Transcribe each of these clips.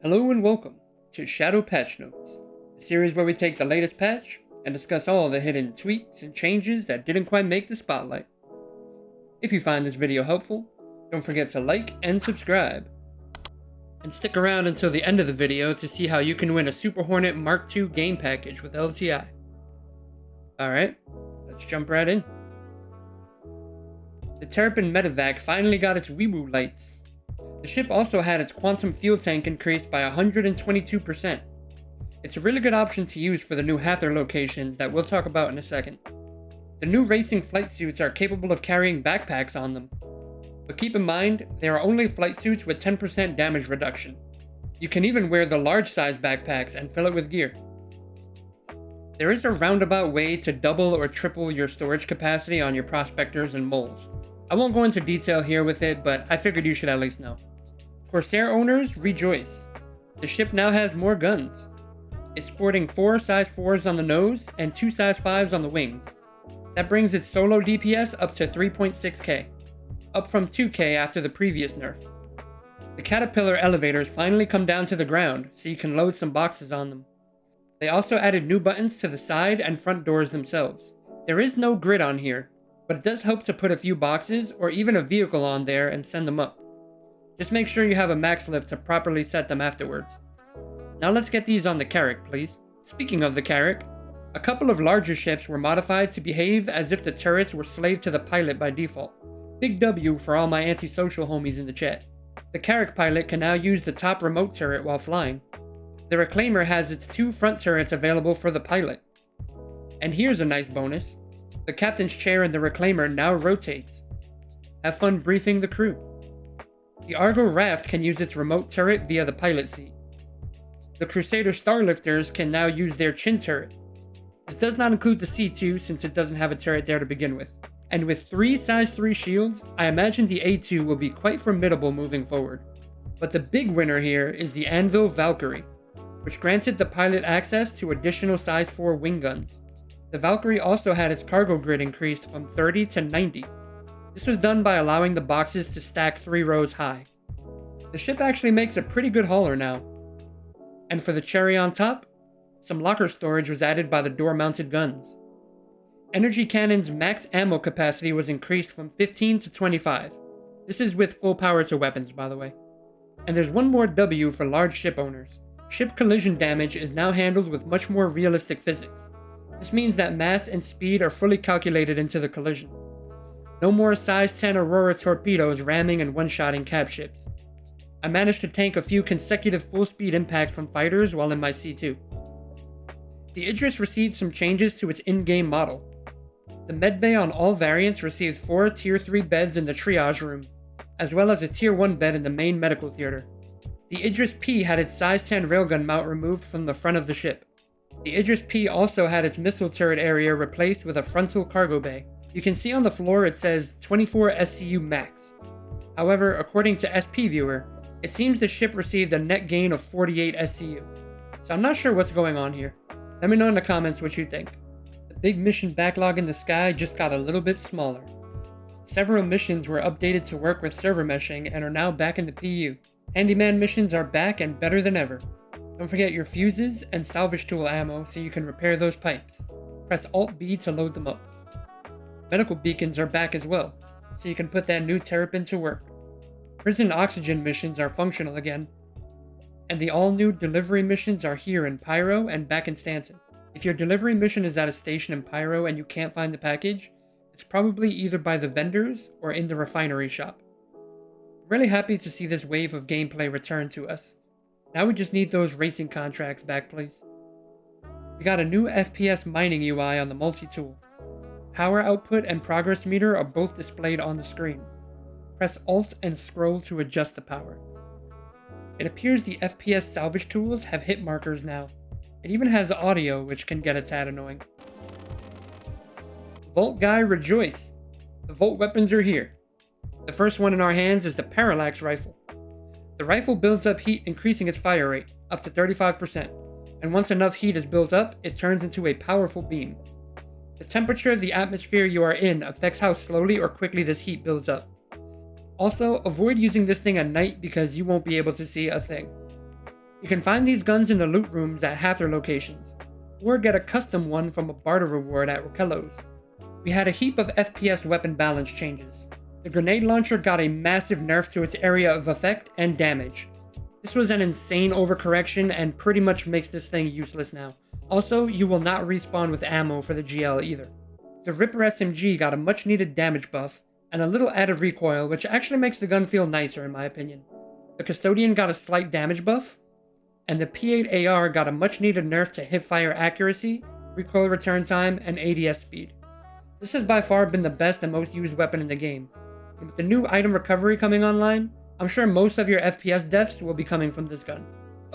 Hello and welcome to Shadow Patch Notes, a series where we take the latest patch and discuss all the hidden tweaks and changes that didn't quite make the spotlight. If you find this video helpful, don't forget to like and subscribe. And stick around until the end of the video to see how you can win a Super Hornet Mark II game package with LTI. Alright, let's jump right in. The Terrapin Medevac finally got its WeeWoo Lights. The ship also had its quantum fuel tank increased by 122%. It's a really good option to use for the new Hathor locations that we'll talk about in a second. The new racing flight suits are capable of carrying backpacks on them. But keep in mind, they are only flight suits with 10% damage reduction. You can even wear the large size backpacks and fill it with gear. There is a roundabout way to double or triple your storage capacity on your prospectors and moles. I won't go into detail here with it, but I figured you should at least know. Corsair owners, rejoice. The ship now has more guns. It's sporting 4 size 4s on the nose and 2 size 5s on the wings. That brings its solo DPS up to 3.6k, up from 2k after the previous nerf. The Caterpillar elevators finally come down to the ground, so you can load some boxes on them. They also added new buttons to the side and front doors themselves. There is no grid on here, but it does help to put a few boxes or even a vehicle on there and send them up. Just make sure you have a max lift to properly set them afterwards. Now let's get these on the Carrack, please. Speaking of the Carrack, a couple of larger ships were modified to behave as if the turrets were slave to the pilot by default. Big W for all my antisocial homies in the chat. The Carrack pilot can now use the top remote turret while flying. The Reclaimer has its 2 front turrets available for the pilot. And here's a nice bonus. The captain's chair in the Reclaimer now rotates. Have fun briefing the crew. The Argo Raft can use its remote turret via the pilot seat. The Crusader Starlifters can now use their chin turret. This does not include the C2 since it doesn't have a turret there to begin with. And with 3 size 3 shields, I imagine the A2 will be quite formidable moving forward. But the big winner here is the Anvil Valkyrie, which granted the pilot access to additional size 4 wing guns. The Valkyrie also had its cargo grid increased from 30 to 90. This was done by allowing the boxes to stack 3 rows high. The ship actually makes a pretty good hauler now. And for the cherry on top, some locker storage was added by the door-mounted guns. Energy Cannon's max ammo capacity was increased from 15 to 25. This is with full power to weapons, by the way. And there's one more W for large ship owners. Ship collision damage is now handled with much more realistic physics. This means that mass and speed are fully calculated into the collision. No more size 10 Aurora torpedoes ramming and one-shotting cap ships. I managed to tank a few consecutive full-speed impacts from fighters while in my C2. The Idris received some changes to its in-game model. The medbay on all variants received 4 Tier 3 beds in the triage room, as well as a Tier 1 bed in the main medical theater. The Idris P had its size 10 railgun mount removed from the front of the ship. The Idris P also had its missile turret area replaced with a frontal cargo bay. You can see on the floor it says 24 SCU max. However, according to SP Viewer, it seems the ship received a net gain of 48 SCU. So I'm not sure what's going on here. Let me know in the comments what you think. The big mission backlog in the sky just got a little bit smaller. Several missions were updated to work with server meshing and are now back in the PU. Handyman missions are back and better than ever. Don't forget your fuses and salvage tool ammo so you can repair those pipes. Press Alt-B to load them up. Medical beacons are back as well, so you can put that new Terrapin to work. Prison oxygen missions are functional again. And the all-new delivery missions are here in Pyro and back in Stanton. If your delivery mission is at a station in Pyro and you can't find the package, it's probably either by the vendors or in the refinery shop. I'm really happy to see this wave of gameplay return to us. Now we just need those racing contracts back, please. We got a new FPS mining UI on the multi-tool. Power output and progress meter are both displayed on the screen. Press Alt and scroll to adjust the power. It appears the FPS salvage tools have hit markers now. It even has audio, which can get a tad annoying. Volt Guy, rejoice! The Volt weapons are here. The first one in our hands is the Parallax Rifle. The rifle builds up heat, increasing its fire rate, up to 35%, and once enough heat is built up, it turns into a powerful beam. The temperature of the atmosphere you are in affects how slowly or quickly this heat builds up. Also, avoid using this thing at night because you won't be able to see a thing. You can find these guns in the loot rooms at Hathor locations, or get a custom one from a barter reward at Wikelo's. We had a heap of FPS weapon balance changes. The grenade launcher got a massive nerf to its area of effect and damage. This was an insane overcorrection and pretty much makes this thing useless now. Also, you will not respawn with ammo for the GL either. The Ripper SMG got a much needed damage buff, and a little added recoil, which actually makes the gun feel nicer in my opinion. The Custodian got a slight damage buff, and the P8 AR got a much needed nerf to hipfire accuracy, recoil return time, and ADS speed. This has by far been the best and most used weapon in the game, and with the new item recovery coming online, I'm sure most of your FPS deaths will be coming from this gun.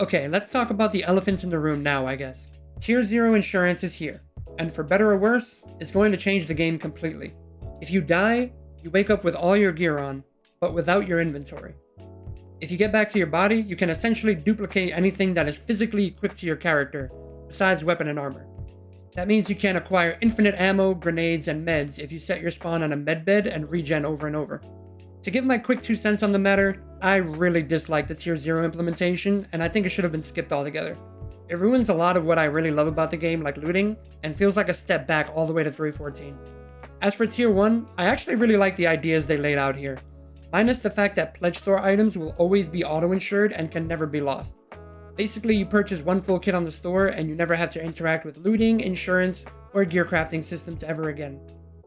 Okay, let's talk about the elephant in the room now, I guess. Tier 0 insurance is here, and for better or worse, it's going to change the game completely. If you die, you wake up with all your gear on, but without your inventory. If you get back to your body, you can essentially duplicate anything that is physically equipped to your character, besides weapon and armor. That means you can acquire infinite ammo, grenades, and meds if you set your spawn on a med bed and regen over and over. To give my quick 2 cents on the matter, I really dislike the Tier 0 implementation, and I think it should have been skipped altogether. It ruins a lot of what I really love about the game, like looting, and feels like a step back all the way to 3.14. As for Tier 1, I actually really like the ideas they laid out here, minus the fact that pledge store items will always be auto-insured and can never be lost. Basically, you purchase one full kit on the store and you never have to interact with looting, insurance, or gear crafting systems ever again.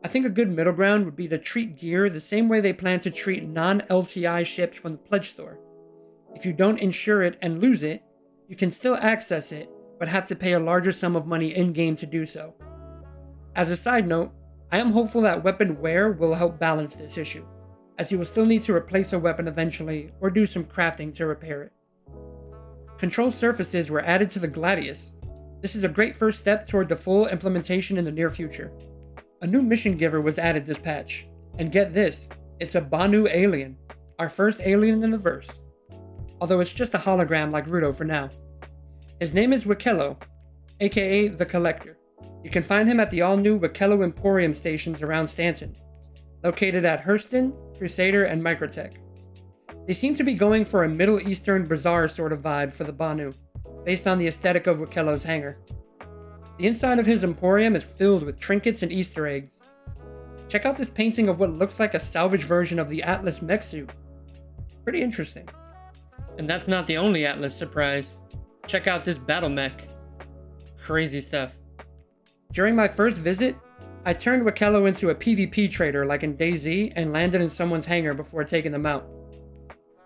I think a good middle ground would be to treat gear the same way they plan to treat non-LTI ships from the pledge store. If you don't insure it and lose it, you can still access it, but have to pay a larger sum of money in-game to do so. As a side note, I am hopeful that weapon wear will help balance this issue, as you will still need to replace a weapon eventually or do some crafting to repair it. Control surfaces were added to the Gladius. This is a great first step toward the full implementation in the near future. A new mission giver was added this patch, and get this, it's a Banu alien, our first alien in the verse. Although it's just a hologram like Rudo for now. His name is Wikelo, aka the Collector. You can find him at the all-new Wikelo Emporium stations around Stanton, located at Hurston, Crusader, and Microtech. They seem to be going for a Middle Eastern bazaar sort of vibe for the Banu, based on the aesthetic of Wikelo's hangar. The inside of his emporium is filled with trinkets and Easter eggs. Check out this painting of what looks like a salvage version of the ATLS mech suit. Pretty interesting. And that's not the only ATLS surprise. Check out this battle mech. Crazy stuff. During my first visit, I turned Wikelo into a PvP trader like in DayZ and landed in someone's hangar before taking them out.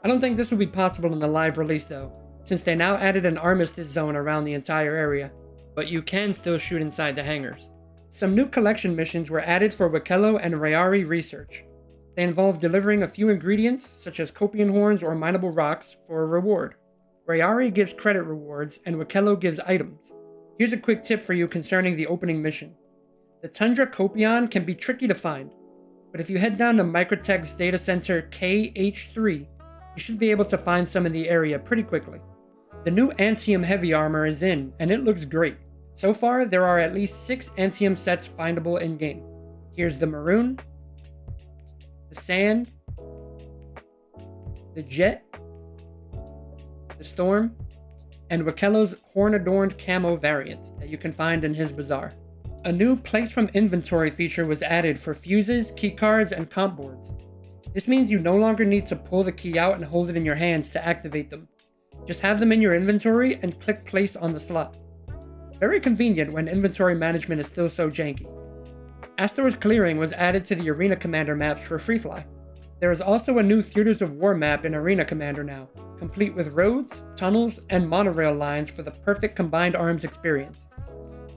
I don't think this would be possible in the live release though, since they now added an armistice zone around the entire area, but you can still shoot inside the hangars. Some new collection missions were added for Wikelo and Rayari research. They involve delivering a few ingredients, such as Kopion horns or mineable rocks, for a reward. Rayari gives credit rewards, and Wikelo gives items. Here's a quick tip for you concerning the opening mission. The Tundra Kopion can be tricky to find, but if you head down to Microtech's data center KH3, you should be able to find some in the area pretty quickly. The new Antium heavy armor is in, and it looks great. So far, there are at least 6 Antium sets findable in-game. Here's the Maroon, the Sand, the Jet, the Storm, and Wikelo's horn-adorned camo variant that you can find in his bazaar. A new Place from Inventory feature was added for fuses, keycards, and comp boards. This means you no longer need to pull the key out and hold it in your hands to activate them. Just have them in your inventory and click place on the slot. Very convenient when inventory management is still so janky. Astor's Clearing was added to the Arena Commander maps for Freefly. There is also a new Theaters of War map in Arena Commander now, complete with roads, tunnels, and monorail lines for the perfect combined arms experience.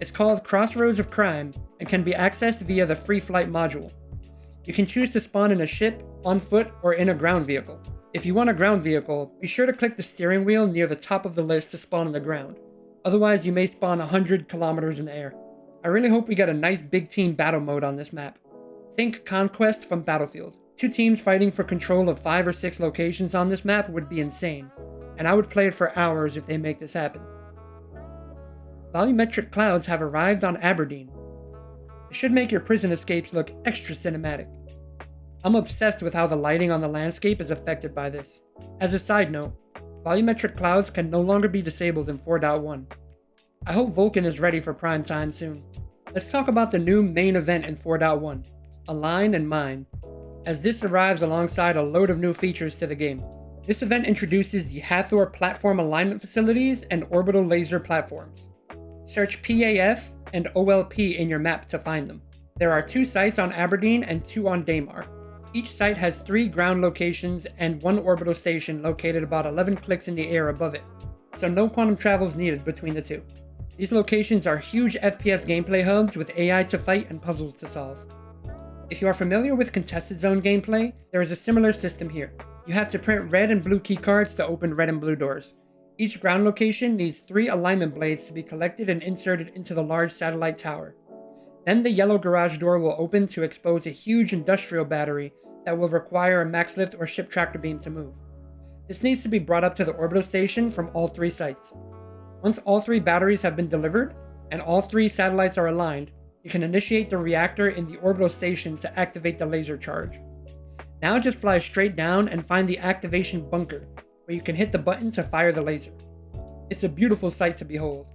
It's called Crossroads of Crime and can be accessed via the Free Flight module. You can choose to spawn in a ship, on foot, or in a ground vehicle. If you want a ground vehicle, be sure to click the steering wheel near the top of the list to spawn on the ground. Otherwise, you may spawn 100 kilometers in the air. I really hope we get a nice big team battle mode on this map. Think Conquest from Battlefield. 2 teams fighting for control of 5 or 6 locations on this map would be insane, and I would play it for hours if they make this happen. Volumetric clouds have arrived on Aberdeen. It should make your prison escapes look extra cinematic. I'm obsessed with how the lighting on the landscape is affected by this. As a side note, Volumetric clouds can no longer be disabled in 4.1. I hope Vulcan is ready for prime time soon. Let's talk about the new main event in 4.1, Align and Mine, as this arrives alongside a load of new features to the game. This event introduces the Hathor platform alignment facilities and orbital laser platforms. Search PAF and OLP in your map to find them. There are 2 sites on Aberdeen and 2 on Daymar. Each site has 3 ground locations and 1 orbital station located about 11 clicks in the air above it, so no quantum travel is needed between the 2. These locations are huge FPS gameplay hubs with AI to fight and puzzles to solve. If you are familiar with contested zone gameplay, there is a similar system here. You have to print red and blue keycards to open red and blue doors. Each ground location needs 3 alignment blades to be collected and inserted into the large satellite tower. Then the yellow garage door will open to expose a huge industrial battery that will require a max lift or ship tractor beam to move. This needs to be brought up to the orbital station from all 3 sites. Once all 3 batteries have been delivered and all 3 satellites are aligned, you can initiate the reactor in the orbital station to activate the laser charge. Now just fly straight down and find the activation bunker, where you can hit the button to fire the laser. It's a beautiful sight to behold.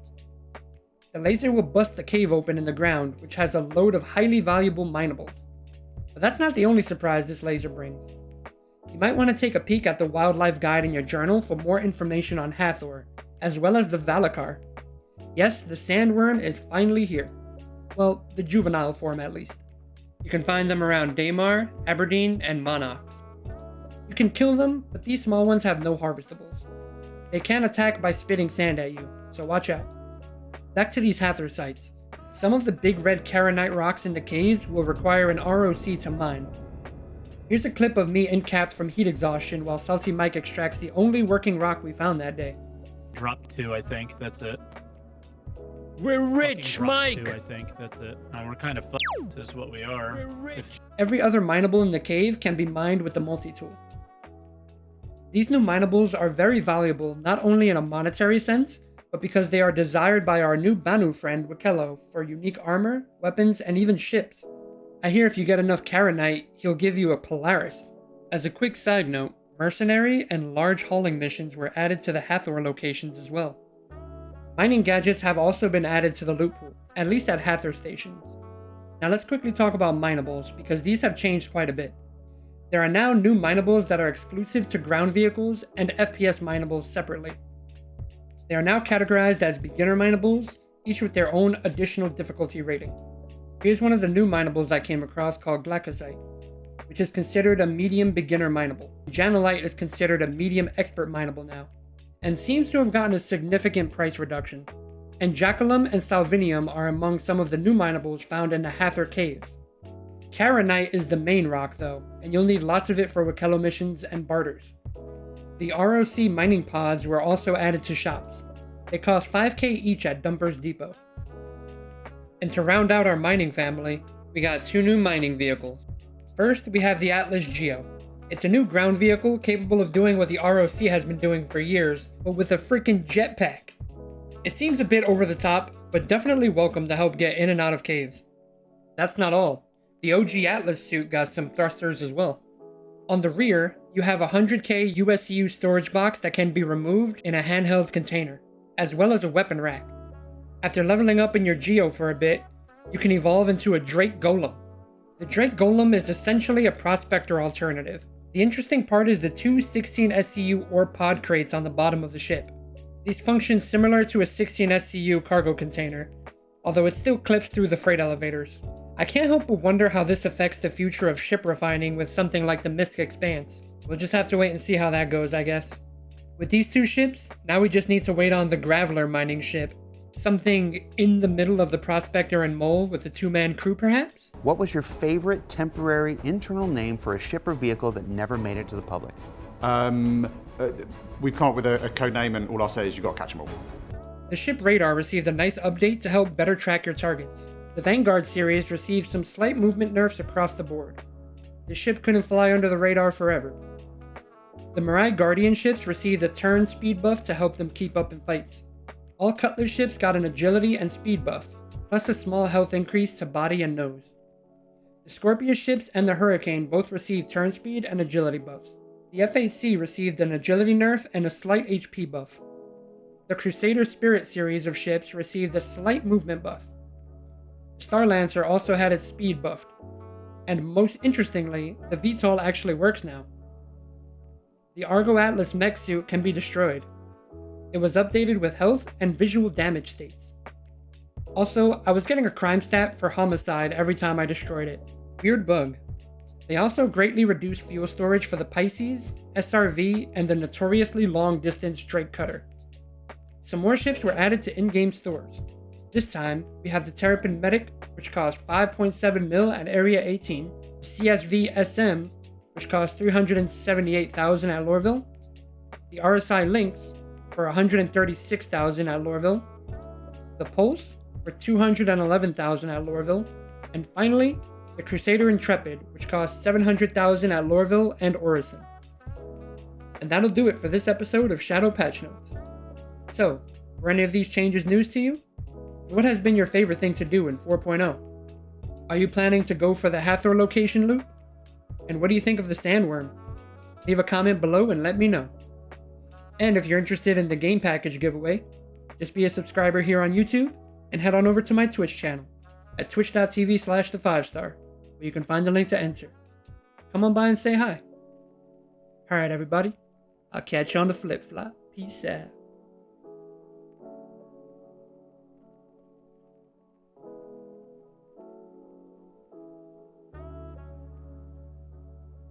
The laser will bust the cave open in the ground, which has a load of highly valuable minables. But that's not the only surprise this laser brings. You might want to take a peek at the wildlife guide in your journal for more information on Hathor, as well as the Valakar. Yes, the sandworm is finally here. Well, the juvenile form at least. You can find them around Daymar, Aberdeen, and Monox. You can kill them, but these small ones have no harvestables. They can attack by spitting sand at you, so watch out. Back to these Hathor sites. Some of the big red Karenite rocks in the caves will require an ROC to mine. Here's a clip of me encapped from heat exhaustion while Salty Mike extracts the only working rock we found that day. Drop 2, I think. That's it. We're rich, Mike! 2, I think. That's it. We're kind of fucked, is what we are. We're rich. Every other mineable in the cave can be mined with the multi-tool. These new minables are very valuable not only in a monetary sense, but because they are desired by our new Banu friend Wikelo for unique armor, weapons, and even ships. I hear if you get enough Karenite, he'll give you a Polaris. As a quick side note, mercenary and large hauling missions were added to the Hathor locations as well. Mining gadgets have also been added to the loot pool, at least at Hathor stations. Now let's quickly talk about minables, because these have changed quite a bit. There are now new minables that are exclusive to ground vehicles and FPS minables separately. They are now categorized as beginner minables, each with their own additional difficulty rating. Here's one of the new minables I came across called Glaucosite, which is considered a medium beginner minable. Janolite is considered a medium expert minable now, and seems to have gotten a significant price reduction. And Jackalum and Salvinium are among some of the new minables found in the Hathor caves. Karenite is the main rock though, and you'll need lots of it for Wikelo missions and barters. The ROC mining pods were also added to shops. They cost 5k each at Dumpers Depot. And to round out our mining family, we got 2 new mining vehicles. First, we have the Atlas Geo. It's a new ground vehicle capable of doing what the ROC has been doing for years, but with a freaking jetpack. It seems a bit over the top, but definitely welcome to help get in and out of caves. That's not all. The OG Atlas suit got some thrusters as well. On the rear, you have a 100k USCU storage box that can be removed in a handheld container, as well as a weapon rack. After leveling up in your Geo for a bit, you can evolve into a Drake Golem. The Drake Golem is essentially a prospector alternative. The interesting part is the 2 16 SCU ore pod crates on the bottom of the ship. These function similar to a 16 SCU cargo container, although it still clips through the freight elevators. I can't help but wonder how this affects the future of ship refining with something like the Misk Expanse. We'll just have to wait and see how that goes, I guess. With these 2 ships, now we just need to wait on the Graveler mining ship. Something in the middle of the Prospector and Mole with a 2-man crew, perhaps? What was your favorite temporary internal name for a ship or vehicle that never made it to the public? We've come up with a code name, and all I'll say is you've got to catch them all. The ship radar received a nice update to help better track your targets. The Vanguard series received some slight movement nerfs across the board. The ship couldn't fly under the radar forever. The Mirai Guardian ships received a turn speed buff to help them keep up in fights. All Cutlass ships got an agility and speed buff, plus a small health increase to body and nose. The Scorpius ships and the Hurricane both received turn speed and agility buffs. The FAC received an agility nerf and a slight HP buff. The Crusader Spirit series of ships received a slight movement buff. The Star Lancer also had its speed buffed. And most interestingly, the VTOL actually works now. The Argo Atlas mech suit can be destroyed. It was updated with health and visual damage states. Also, I was getting a crime stat for homicide every time I destroyed it. Weird bug. They also greatly reduced fuel storage for the Pisces, SRV, and the notoriously long-distance Drake Cutter. Some more ships were added to in-game stores. This time, we have the Terrapin Medic, which cost 5.7 mil at Area 18, the CSV SM, which cost 378,000 at Lorville, the RSI Lynx for 136,000 at Lorville, the Pulse for 211,000 at Lorville, and finally, the Crusader Intrepid, which cost 700,000 at Lorville and Orison. And that'll do it for this episode of Shadow Patch Notes. So, were any of these changes news to you? What has been your favorite thing to do in 4.0? Are you planning to go for the Hathor location loop? And what do you think of the Sandworm? Leave a comment below and let me know. And if you're interested in the game package giveaway, just be a subscriber here on YouTube and head on over to my Twitch channel at twitch.tv/the5star, where you can find the link to enter. Come on by and say hi. Alright everybody, I'll catch you on the flip flop. Peace out.